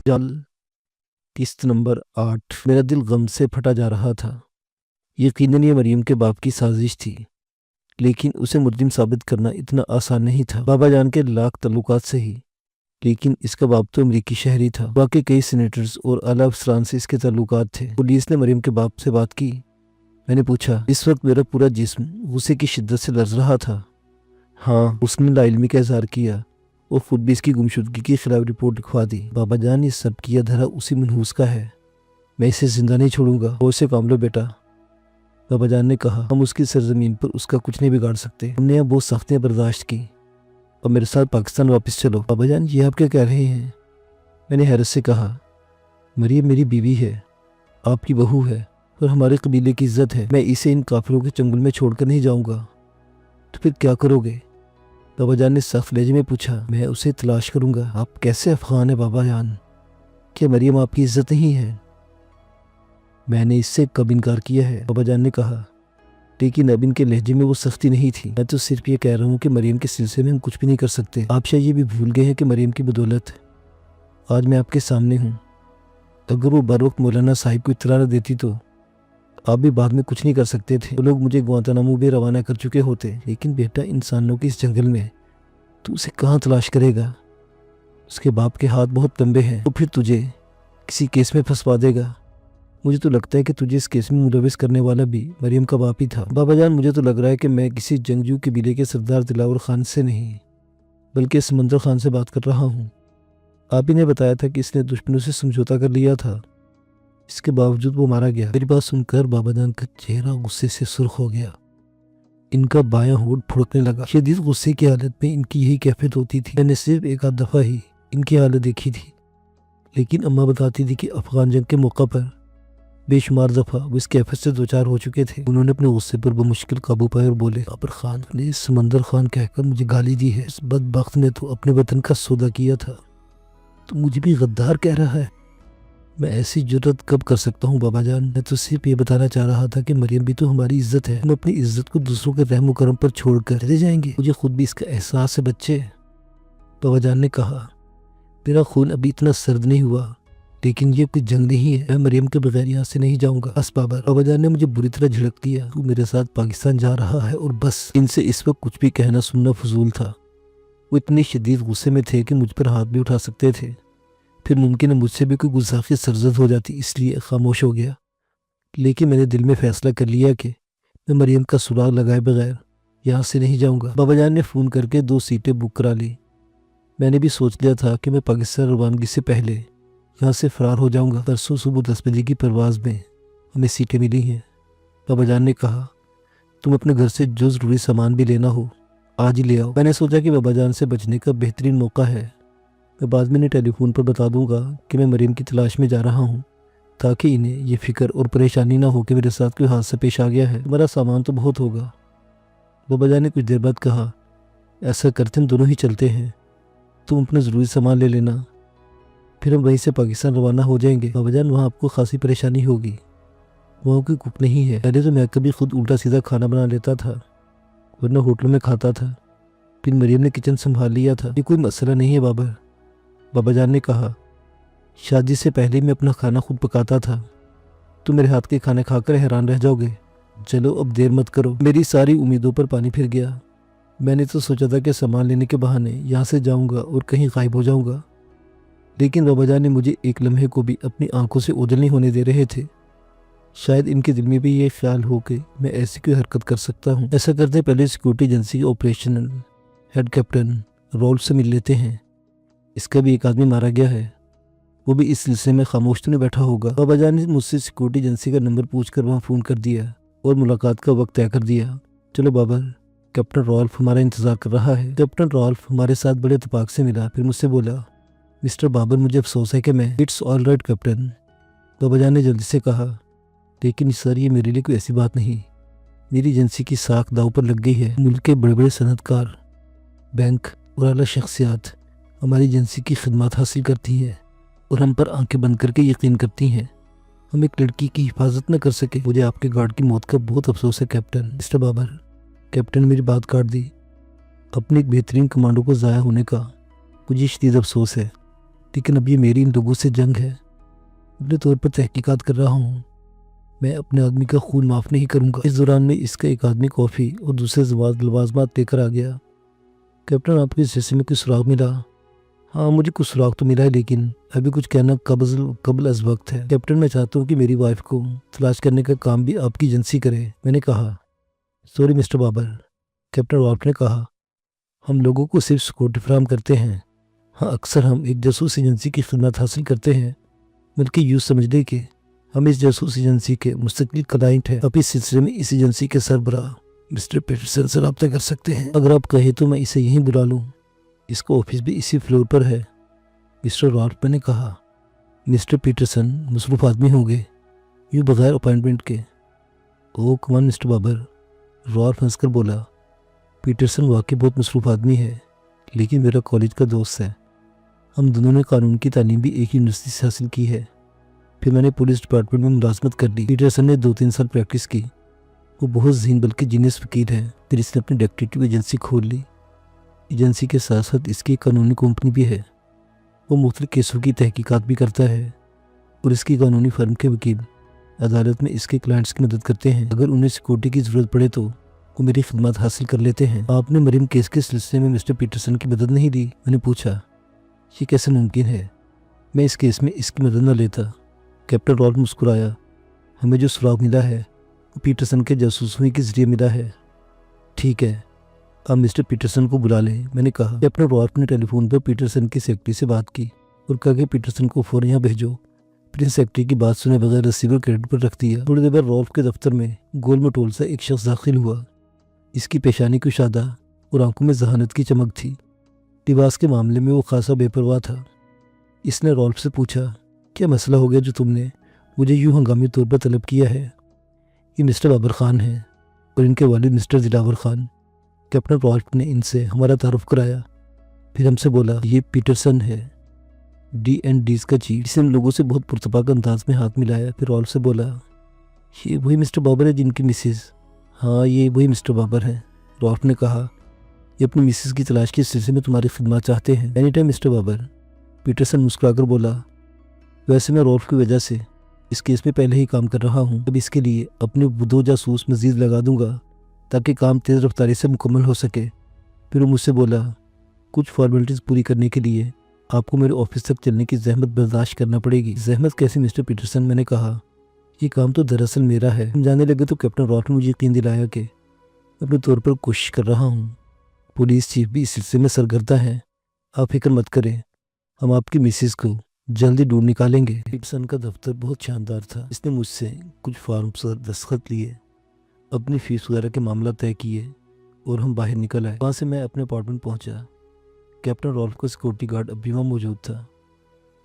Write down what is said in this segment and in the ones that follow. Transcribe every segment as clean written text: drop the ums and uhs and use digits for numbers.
جال قسط نمبر 8۔ میرا دل غم سے پھٹا جا رہا تھا۔ یقیناً یہ مریم کے باپ کی سازش تھی، لیکن اسے مجرم ثابت کرنا اتنا آسان نہیں تھا۔ بابا جان کے لاکھ تعلقات سے ہی، لیکن اس کا باپ تو امریکی شہری تھا۔ باقی کئی سینیٹرز اور اعلیٰ افسران سے اس کے تعلقات تھے۔ پولیس نے مریم کے باپ سے بات کی۔ میں نے پوچھا۔ اس وقت میرا پورا جسم غصے کی شدت سے لرز رہا تھا۔ ہاں، اس نے لا علمی کا اظہار کیا اور خود بھی اس کی گمشدگی کی خلاف رپورٹ لکھوا دی۔ بابا جان، یہ سب کیا دھرا اسی منحوس کا ہے۔ میں اسے زندہ نہیں چھوڑوں گا۔ وہ اسے کام لو بیٹا، بابا جان نے کہا۔ ہم اس کی سرزمین پر اس کا کچھ نہیں بگاڑ سکتے۔ ہم نے اب بہت سختیاں برداشت کی، اور میرے ساتھ پاکستان واپس چلو۔ بابا جان، یہ آپ کیا کہہ رہے ہیں؟ میں نے حیرت سے کہا۔ مریم میری بیوی ہے، آپ کی بہو ہے، اور ہمارے قبیلے کی عزت ہے۔ میں اسے ان کافروں کے چنگل میں چھوڑ کر نہیں جاؤں گا۔ تو پھر کیا کرو گے؟ بابا جان نے سخت لہجے میں پوچھا۔ میں اسے تلاش کروں گا۔ آپ کیسے افغان ہیں بابا جان؟ کیا مریم آپ کی عزت نہیں ہے؟ میں نے اس سے کب انکار کیا ہے؟ بابا جان نے کہا، لیکن اب ان کے لہجے میں وہ سختی نہیں تھی۔ میں تو صرف یہ کہہ رہا ہوں کہ مریم کے سلسلے میں ہم کچھ بھی نہیں کر سکتے۔ آپ شاید یہ بھی بھول گئے ہیں کہ مریم کی بدولت آج میں آپ کے سامنے ہوں۔ اگر وہ بر وقت مولانا صاحب کو اطلاع نہ دیتی تو آپ بھی بعد میں کچھ نہیں کر سکتے تھے۔ وہ لوگ مجھے گوانتانامو بھی روانہ کر چکے ہوتے۔ لیکن بیٹا، انسانوں کے اس جنگل میں تو اسے کہاں تلاش کرے گا؟ اس کے باپ کے ہاتھ بہت لمبے ہیں۔ تو پھر تجھے کسی کیس میں پھنسوا دے گا۔ مجھے تو لگتا ہے کہ تجھے اس کیس میں ملوث کرنے والا بھی مریم کا باپ ہی تھا۔ بابا جان، مجھے تو لگ رہا ہے کہ میں کسی جنگجو قبیلے کے سردار دلاور خان سے نہیں، بلکہ سمندر خان سے بات کر رہا ہوں۔ آپ ہی نے بتایا تھا کہ اس نے دشمنوں سے سمجھوتا کر لیا تھا، اس کے باوجود وہ مارا گیا۔ میری بات سن کر بابا جان کا چہرہ غصے سے سرخ ہو گیا۔ ان کا بایاں ہونٹ پھڑکنے لگا۔ شدید غصے کی حالت میں ان کی یہی کیفیت ہوتی تھی۔ میں نے صرف ایک آدھ دفعہ ہی ان کی حالت دیکھی تھی، لیکن اماں بتاتی تھی کہ افغان جنگ کے موقع پر بے شمار دفعہ وہ اس کیفیت سے دوچار ہو چکے تھے۔ انہوں نے اپنے غصے پر بمشکل قابو پائے اور بولے، بابر خان نے سمندر خان کہہ کر مجھے گالی دی ہے۔ اس بدبخت نے تو اپنے وطن کا سودا کیا تھا، تو مجھے بھی غدار کہہ رہا ہے۔ میں ایسی جرت کب کر سکتا ہوں بابا جان؟ میں تو صرف یہ بتانا چاہ رہا تھا کہ مریم بھی تو ہماری عزت ہے۔ ہم اپنی عزت کو دوسروں کے رحم و کرم پر چھوڑ کر چلے جائیں گے؟ مجھے خود بھی اس کا احساس ہے بچے، بابا جان نے کہا۔ میرا خون ابھی اتنا سرد نہیں ہوا، لیکن یہ کوئی جنگ نہیں ہے۔ میں مریم کے بغیر یہاں سے نہیں جاؤں گا۔ بس بابا جان نے مجھے بری طرح جھڑک دیا۔ تو میرے ساتھ پاکستان جا رہا ہے اور بس۔ ان سے اس وقت کچھ بھی کہنا سننا فضول تھا۔ وہ اتنی شدید غصے میں تھے کہ مجھ پر ہاتھ بھی اٹھا سکتے تھے۔ پھر ممکن ہے مجھ سے بھی کوئی گستاخی سرزد ہو جاتی، اس لیے خاموش ہو گیا۔ لیکن میں نے دل میں فیصلہ کر لیا کہ میں مریم کا سراغ لگائے بغیر یہاں سے نہیں جاؤں گا۔ بابا جان نے فون کر کے 2 سیٹیں بک کرا لی۔ میں نے بھی سوچ لیا تھا کہ میں پاکستان روانگی سے پہلے یہاں سے فرار ہو جاؤں گا۔ پرسوں صبح 10 بجے کی پرواز میں ہمیں سیٹیں ملی ہیں۔ بابا جان نے کہا، تم اپنے گھر سے جو ضروری سامان بھی لینا ہو آج ہی لے آؤ۔ میں نے سوچا کہ بابا جان سے بچنے کا بہترین موقع ہے۔ میں بعد میں انہیں ٹیلی فون پر بتا دوں گا کہ میں مریم کی تلاش میں جا رہا ہوں، تاکہ انہیں یہ فکر اور پریشانی نہ ہو کہ میرے ساتھ کوئی حادثہ پیش آ گیا ہے۔ تمہارا سامان تو بہت ہوگا۔ بابا جان نے کچھ دیر بعد کہا، ایسا کرتے ہم دونوں ہی چلتے ہیں، تم اپنا ضروری سامان لے لینا، پھر ہم وہیں سے پاکستان روانہ ہو جائیں گے۔ بابا جان، وہاں آپ کو خاصی پریشانی ہوگی، وہاں کوئی کوک نہیں ہے۔ پہلے تو میں کبھی خود الٹا سیدھا کھانا بنا لیتا تھا، ورنہ ہوٹلوں میں کھاتا تھا، پھر مریم نے کچن سنبھال لیا تھا۔ یہ کوئی مسئلہ نہیں ہے بابا جان نے کہا، شادی سے پہلے میں اپنا کھانا خود پکاتا تھا، تم میرے ہاتھ کے کھانے کھا کر حیران رہ جاؤ گے۔ چلو اب دیر مت کرو۔ میری ساری امیدوں پر پانی پھر گیا۔ میں نے تو سوچا تھا کہ سامان لینے کے بہانے یہاں سے جاؤں گا اور کہیں غائب ہو جاؤں گا، لیکن بابا جان نے مجھے ایک لمحے کو بھی اپنی آنکھوں سے اوجھل نہیں ہونے دے رہے تھے۔ شاید ان کے دل میں بھی یہ خیال ہو کہ میں ایسی کوئی حرکت کر سکتا ہوں۔ ایسا کرتے پہلے security agency operational head captain رول سے مل لیتے ہیں، اس کا بھی ایک آدمی مارا گیا ہے، وہ بھی اس سلسلے میں خاموش تو نہیں بیٹھا ہوگا۔ بابا جان نے مجھ سے سیکورٹی ایجنسی کا نمبر پوچھ کر وہاں فون کر دیا اور ملاقات کا وقت طے کر دیا۔ چلو بابر، کیپٹن رالف ہمارا انتظار کر رہا ہے۔ کیپٹن رالف ہمارے ساتھ بڑے اتفاق سے ملا، پھر مجھ سے بولا، مسٹر بابر مجھے افسوس ہے کہ میں اٹس آل رائٹ کیپٹن، بابا جان نے جلدی سے کہا، لیکن سر یہ میرے لیے کوئی ایسی بات نہیں، میری ایجنسی کی ساکھ داؤ پر لگ گئی ہے۔ ملک کے بڑے بڑے صنعت کار، بینک اور اعلیٰ شخصیات ہماری ایجنسی کی خدمات حاصل کرتی ہیں اور ہم پر آنکھیں بند کر کے یقین کرتی ہیں ہم ایک لڑکی کی حفاظت نہ کر سکے۔ مجھے آپ کے گارڈ کی موت کا بہت افسوس ہے کیپٹن۔ مسٹر بابر، کیپٹن نے میری بات کاٹ دی، اپنے ایک بہترین کمانڈو کو ضائع ہونے کا مجھے شدید افسوس ہے، لیکن اب یہ میری ان لوگوں سے جنگ ہے. اپنے طور پر تحقیقات کر رہا ہوں. میں اپنے آدمی کا خون معاف نہیں کروں گا. اس دوران میں اس کا ایک آدمی کافی اور دوسرے لوازمات لے کر آ گیا. کیپٹن آپ کے جسم میں کوئی سراغ ملا؟ ہاں مجھے کچھ سراغ تو ملا ہے لیکن ابھی کچھ کہنا قبل از وقت ہے. کیپٹن میں چاہتا ہوں کہ میری وائف کو تلاش کرنے کا کام بھی آپ کی ایجنسی کرے. میں نے کہا sorry mister Babar. Captain Ralph نے کہا ہم لوگوں کو صرف سیکورٹی فراہم کرتے ہیں. ہاں اکثر ہم ایک جاسوس ایجنسی کی خدمات حاصل کرتے ہیں بلکہ یوں سمجھ لیں کہ ہم اس جاسوس ایجنسی کے مستقل کلائنٹ ہیں. آپ اس سلسلے میں اس ایجنسی کے سربراہ مسٹر پیٹرسن سے رابطہ کر سکتے ہیں. اگر آپ کہیں تو میں اسے یہیں بلا لوں. اس کا آفس بھی اسی فلور پر ہے. مسٹر رالف نے کہا مسٹر پیٹرسن مصروف آدمی ہوں گے یوں بغیر اپائنٹمنٹ کے. او کمان مسٹر بابر. رالف ہنس کر بولا پیٹرسن واقعی بہت مصروف آدمی ہے لیکن میرا کالج کا دوست ہے. ہم دونوں نے قانون کی تعلیم بھی ایک یونیورسٹی سے حاصل کی ہے. پھر میں نے پولیس ڈپارٹمنٹ میں ملازمت کر لی. پیٹرسن نے 2-3 سال پریکٹس کی. وہ بہت ذہین بلکہ جینیس وکیل ہے. پھر اس نے اپنی ڈیٹیکٹیو ایجنسی کھول لی. ایجنسی کے ساتھ ساتھ اس کی ایک قانونی کمپنی بھی ہے. وہ مختلف کیسوں کی تحقیقات بھی کرتا ہے اور اس کی قانونی فرم کے وکیل عدالت میں اس کے کلائنٹس کی مدد کرتے ہیں. اگر انہیں سیکورٹی کی ضرورت پڑے تو وہ میری خدمات حاصل کر لیتے ہیں. آپ نے مریم کیس کے سلسلے میں مسٹر پیٹرسن کی مدد نہیں دی؟ میں نے پوچھا. یہ کیسے ممکن ہے؟ میں اس کیس میں اس کی مدد نہ لیتا. کیپٹن رالف مسکرایا. ہمیں جو سراغ ملا ہے وہ پیٹرسن کے جاسوسوں کے ذریعے ملا ہے. ٹھیک ہے آپ مسٹر پیٹرسن کو بلا لیں. میں نے کہا. کیپٹن رالف نے ٹیلی فون پر پیٹرسن کی سیکرٹری سے بات کی اور کہا کہ پیٹرسن کو فوراً یہاں بھیجو. پھر سیکرٹری کی بات سنے بغیر ریسیور کریڈٹ پر رکھ دیا. تھوڑی دیر بعد رالف کے دفتر میں گول مٹول سے ایک شخص داخل ہوا. اس کی پیشانی کشادہ اور آنکھوں میں ذہانت کی چمک تھی. لباس کے معاملے میں وہ خاصا بے پرواہ تھا. اس نے رالف سے پوچھا کیا مسئلہ ہو گیا جو تم نے مجھے یوں ہنگامی طور پر طلب کیا ہے؟ یہ مسٹر بابر خان ہیں اور ان کے والد mister Dilawar Khan. Captain Ralph نے ان سے ہمارا تعارف کرایا. پھر ہم سے بولا یہ پیٹرسن ہے D&D's کا چیف. اس نے لوگوں سے بہت پرتپاک انداز میں ہاتھ ملایا. پھر رالف سے بولا یہ وہی مسٹر بابر ہے جن کی مسز؟ ہاں یہ وہی مسٹر بابر ہیں. رالف نے کہا یہ اپنی مسز کی تلاش کے سلسلے میں تمہاری خدمات چاہتے ہیں. Any time mister Babar. Peterson مسکرا کر بولا ویسے میں رالف کی وجہ سے اس کیس میں پہلے ہی کام کر رہا ہوں. اب اس کے لیے اپنے 2 جاسوس مزید لگا دوں گا تاکہ کام تیز رفتاری سے مکمل ہو سکے. پھر وہ مجھ سے بولا کچھ فارمیلٹیز پوری کرنے کے لیے آپ کو میرے آفس تک چلنے کی زحمت برداشت کرنا پڑے گی. زحمت کیسی مسٹر پیٹرسن؟ میں نے کہا یہ کام تو دراصل میرا ہے. ہم جانے لگے تو کیپٹن رالف نے مجھے یقین دلایا کہ اپنے طور پر کوشش کر رہا ہوں. پولیس چیف بھی اس سلسلے میں سرگردہ ہیں. آپ فکر مت کریں ہم آپ کی مسز کو جلدی ڈھونڈ نکالیں گے. پیٹرسن کا دفتر بہت شاندار تھا. اس نے مجھ سے کچھ فارمز پر دستخط لیے اپنی فیس وغیرہ کے معاملہ طے کیے اور ہم باہر نکل آئے. وہاں سے میں اپنے اپارٹمنٹ پہنچا. کیپٹن رالف کا سیکورٹی گارڈ اب بھی وہاں موجود تھا.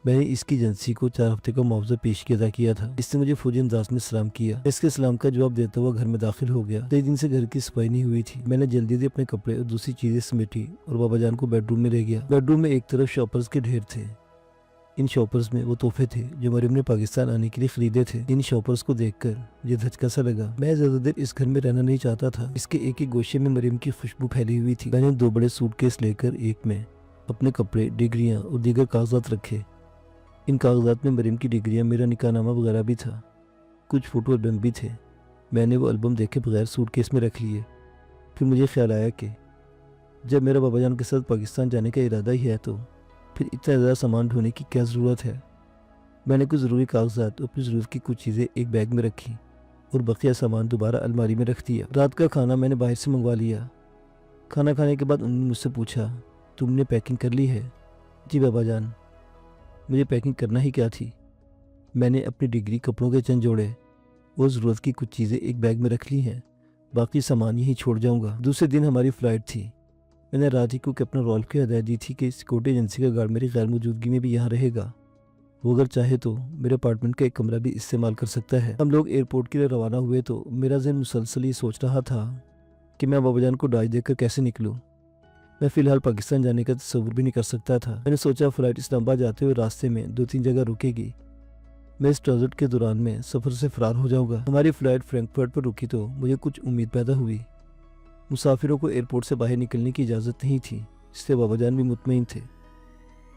میں نے اس کی ایجنسی کو 4 ہفتے کا معاوضہ پیشگی ادا کیا تھا. اس نے مجھے فوری انداز میں سلام کیا. اس کے سلام کا جواب دیتا ہوا گھر میں داخل ہو گیا. 3 دن سے گھر کی صفائی نہیں ہوئی تھی. میں نے جلدی اپنے کپڑے اور دوسری چیزیں سمیٹی اور بابا جان کو بیڈ روم میں لے گیا. بیڈ روم میں ایک طرف شاپرز کے ڈھیر تھے. ان شاپرز میں وہ تحفے تھے جو مریم نے پاکستان آنے کے لیے خریدے تھے. ان شاپرز کو دیکھ کر مجھے دھچکا سا لگا. میں زیادہ دیر اس گھر میں رہنا نہیں چاہتا تھا. اس کے ایک گوشے میں مریم کی خوشبو پھیلی ہوئی تھی. میں نے 2 بڑے سوٹ کیس لے کر ایک میں اپنے کپڑے، ڈگریاں اور دیگر کاغذات رکھے. ان کاغذات میں مریم کی ڈگریاں، میرا نکاح نامہ وغیرہ بھی تھا. کچھ فوٹو البم بھی تھے. میں نے وہ البم دیکھے بغیر سوٹ کیس میں رکھ لیے. پھر مجھے خیال آیا کہ جب میرا بابا جان کے ساتھ پاکستان جانے کا ارادہ ہی ہے تو پھر اتنا زیادہ سامان ڈھونے کی کیا ضرورت ہے. میں نے کچھ ضروری کاغذات اور اپنی ضرورت کی کچھ چیزیں ایک بیگ میں رکھی اور بقیہ سامان دوبارہ الماری میں رکھ دیا. رات کا کھانا میں نے باہر سے منگوا لیا. کھانا کھانے کے بعد انہوں نے مجھ سے پوچھا تم نے پیکنگ کر لی ہے؟ جی بابا جان. مجھے پیکنگ کرنا ہی کیا تھی. میں نے اپنی ڈگری، کپڑوں کے چند جوڑے اور ضرورت کی کچھ چیزیں ایک بیگ میں رکھ لی ہیں. باقی سامان یہیں چھوڑ جاؤں گا. دوسرے دن ہماری فلائٹ تھی. میں نے رات ہی کو کیپٹن رالف کی ہدایت دی تھی کہ سیکورٹی ایجنسی کا گارڈ میری غیر موجودگی میں بھی یہاں رہے گا. وہ اگر چاہے تو میرے اپارٹمنٹ کا ایک کمرہ بھی استعمال کر سکتا ہے. ہم لوگ ایئرپورٹ کے لیے روانہ ہوئے تو میرا ذہن مسلسل یہ سوچ رہا تھا کہ میں بابا جان کو ڈاج دے کر کیسے نکلوں. میں فی الحال پاکستان جانے کا تصور بھی نہیں کر سکتا تھا. میں نے سوچا فلائٹ اسلام آباد جاتے ہوئے راستے میں 2-3 جگہ رکے گی. میں اس ٹرانزٹ کے دوران میں سفر سے فرار ہو جاؤں گا. ہماری فلائٹ فرینکفرٹ پر رکی تو مجھے کچھ امید پیدا ہوئی. مسافروں کو ایئرپورٹ سے باہر نکلنے کی اجازت نہیں تھی، اس سے بابا جان بھی مطمئن تھے.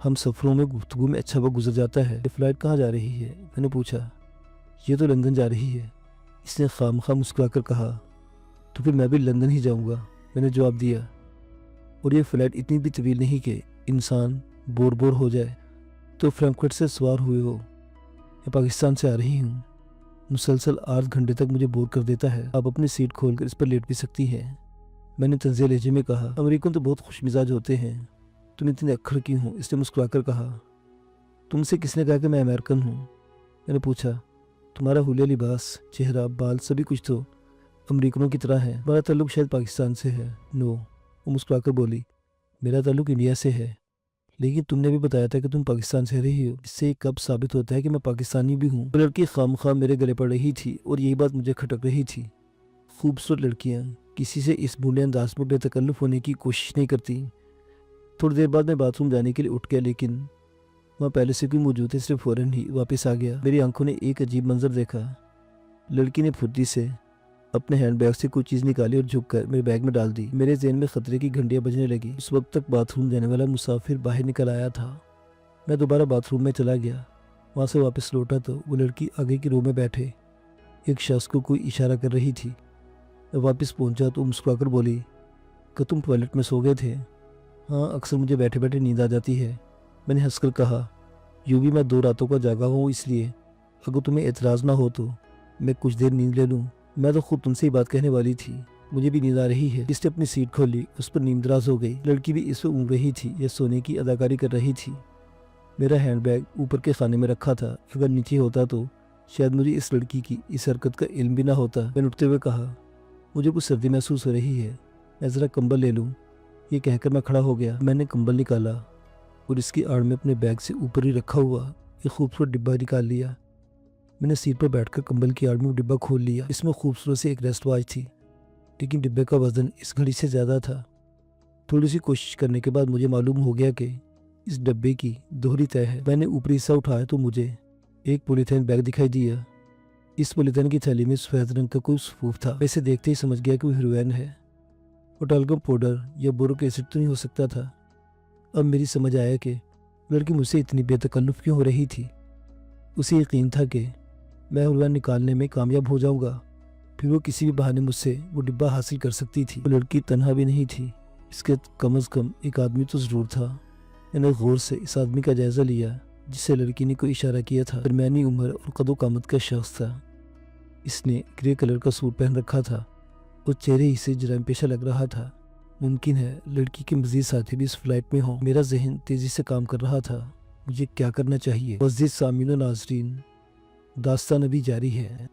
ہم سفروں میں گفتگو میں اچھا وقت گزر جاتا ہے۔ یہ فلائٹ کہاں جا رہی ہے؟ میں نے پوچھا۔ یہ تو لندن جا رہی ہے، اس نے خامخواہ مسکرا کر کہا۔ تو پھر میں بھی لندن ہی جاؤں گا، میں نے جواب دیا۔ اور یہ فلائٹ اتنی بھی طویل نہیں کہ انسان بور ہو جائے۔ تو فرینکفرٹ سے سوار ہوئے ہو؟ میں پاکستان سے آ رہی ہوں۔ مسلسل 8 گھنٹے تک مجھے بور کر دیتا ہے، آپ اپنی سیٹ کھول کر اس پر لیٹ بھی سکتی ہیں، میں نے طنزیہ لہجے میں کہا۔ امریکن تو بہت خوش مزاج ہوتے ہیں، تم اتنے اکھڑ کیوں ہو؟ اس نے مسکرا کر کہا۔ تم سے کس نے کہا کہ میں امریکن ہوں؟ میں نے پوچھا۔ تمہارا حلیہ لباس، چہرہ، بال سبھی کچھ تو امریکنوں کی طرح ہے۔ ہمارا تعلق شاید پاکستان سے ہے۔ نو، وہ مسکرا کر بولی۔ میرا تعلق انڈیا سے ہے، لیکن تم نے بھی بتایا تھا کہ تم پاکستان سے رہی ہو، اس سے کب ثابت ہوتا ہے کہ میں پاکستانی بھی ہوں؟ وہ لڑکی خامخواہ میرے گلے پڑ رہی تھی اور یہی بات مجھے کھٹک رہی تھی۔ خوبصورت لڑکیاں کسی سے اس بھولے انداز میں بے تکلف ہونے کی کوشش نہیں کرتی۔ تھوڑی دیر بعد میں باتھ روم جانے کے لیے اٹھ گیا، لیکن وہاں پہلے سے کوئی موجود تھے، اس لیے فوراً ہی واپس آ گیا۔ میری آنکھوں نے ایک عجیب منظر دیکھا۔ لڑکی نے پھرتی سے اپنے ہینڈ بیگ سے کوئی چیز نکالی اور جھک کر میرے بیگ میں ڈال دی۔ میرے ذہن میں خطرے کی گھنٹیاں بجنے لگی۔ اس وقت تک باتھ روم جانے والا مسافر باہر نکل آیا تھا۔ میں دوبارہ باتھ روم میں چلا گیا۔ وہاں سے واپس لوٹا تو وہ لڑکی آگے کی رو میں بیٹھے ایک شخص کو کوئی اشارہ کر رہی تھی۔ میں واپس پہنچا تو مسکرا کر بولی کہ تم ٹوائلٹ میں سو گئے تھے؟ ہاں، اکثر مجھے بیٹھے بیٹھے نیند آ جاتی ہے، میں نے ہنس کر کہا۔ یوں بھی میں 2 راتوں کا جاگا ہوں، اس لیے اگر تمہیں اعتراض نہ ہو تو میں کچھ دیر نیند لے لوں۔ میں تو خود تم سے ہی بات کہنے والی تھی، مجھے بھی نیند آ رہی ہے۔ اس نے اپنی سیٹ کھولی، اس پر نیند دراز ہو گئی۔ لڑکی بھی اس پہ اونگ رہی تھی یا سونے کی اداکاری کر رہی تھی۔ میرا ہینڈ بیگ اوپر کے خانے میں رکھا تھا، اگر نیچے ہوتا تو شاید مجھے اس لڑکی کی اس حرکت کا علم بھی نہ ہوتا۔ میں نے اٹھتے ہوئے کہا، مجھے کچھ سردی محسوس ہو رہی ہے، میں ذرا کمبل لے لوں؟ یہ کہہ کر میں کھڑا ہو گیا۔ میں نے کمبل نکالا اور اس کی آڑ میں اپنے بیگ سے اوپر ہی رکھا ہوا ایک خوبصورت ڈبہ نکال لیا۔ میں نے سیٹ پر بیٹھ کر کمبل کی آڑ میں وہ ڈبہ کھول لیا۔ اس میں خوبصورت سی ایک ریسٹ واچ تھی، لیکن ڈبے کا وزن اس گھڑی سے زیادہ تھا۔ تھوڑی سی کوشش کرنے کے بعد مجھے معلوم ہو گیا کہ اس ڈبے کی دوہری تہہ ہے۔ میں نے اوپری حصہ اٹھایا تو مجھے ایک پولیتھین بیگ دکھائی دیا۔ اس پولیتھین کی تھیلی میں سفید رنگ کا کوئی صفوف تھا۔ میں اسے دیکھتے ہی سمجھ گیا کہ وہ ہیروئن ہے، اور ٹالکم پاؤڈر یا بورک ایسڈ تو نہیں ہو سکتا تھا۔ اب میری سمجھ آیا کہ لڑکی مجھ سے اتنی بے تکلف کیوں ہو رہی تھی۔ اسے یقین تھا کہ میں ہیروئن نکالنے میں کامیاب ہو جاؤں گا، پھر وہ کسی بھی بہانے مجھ سے وہ ڈبہ حاصل کر سکتی تھی۔ وہ لڑکی تنہا بھی نہیں تھی، اس کے کم از کم ایک آدمی تو ضرور تھا۔ میں نے غور سے اس آدمی کا جائزہ لیا جس سے لڑکی نے کوئی اشارہ کیا تھا۔ درمیانی عمر اور قد و قامت کا شخص تھا۔ اس نے گرے کلر کا سوٹ پہن رکھا تھا اور چہرے ہی سے جرائم پیشہ لگ رہا تھا۔ ممکن ہے لڑکی کے مزید ساتھی بھی اس فلائٹ میں ہوں۔ میرا ذہن تیزی سے کام کر رہا تھا، مجھے کیا کرنا چاہیے؟ معزز سامعین و ناظرین، داستان ابھی جاری ہے۔